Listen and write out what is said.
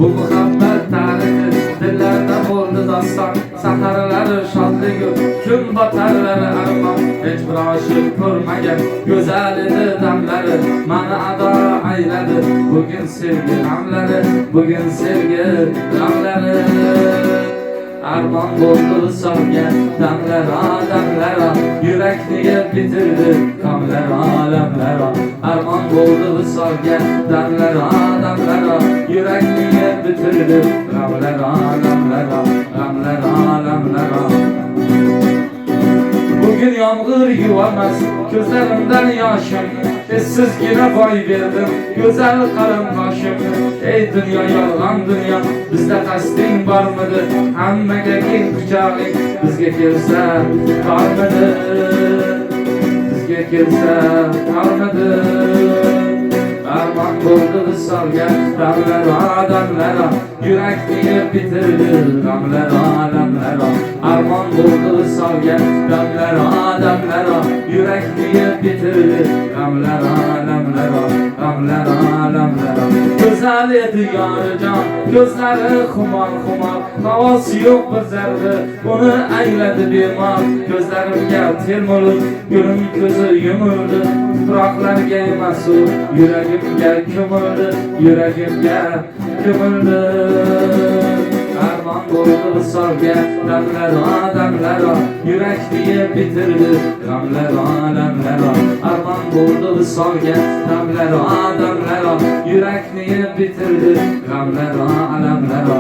Bu muhabbet tarihi dillerde bo'ldi doston. Saharlari shodligi, kun batarlari armon. Hech bir oshiq ko'rmagan go'zal edi damlari. Mani ado ayladi bugün sevgi g'amlari, bugün sevgi g'amlari. Armon bo'ldi solgan damlara, yurakni bitirdi g'amlara, alamlara. Armon bo'ldi solgan damlara, yurakni bitirdi g'amlara, alamlara, alamlara. Bugün yağmur yuvarmaz gözlerimden yaşım. Sizgina boy berdim güzel qarindoshim. Ey dünya yolg'on dünya, bizda qasding bormidi? Hammaga keng quchoqing bizga kelsa bormidi? Bizga kelsa bormidi? Armon bo'ldi solgan damlara, yurakni bitirdi g'amlara, alamlara. Armon bo'ldi solgan damlara, yurakni bitirdi g'amlara, alamlara. Go'zal edi yorijon, ko'zlari xumor, havosi yo'q bir zarra, uni ayladi bemor. Ko'zlarimga termulib, gulim ko'zi yumildi, tuproqlarga emas u yuragimga ko'mildi, yuragimga ko'mildi. Armon bo'ldi solgan damlara, yurakni bitirdi g'amlara, alamlara. Armon bo'ldi solgan damlara, yurakni bitirdi g'amlara, alamlara.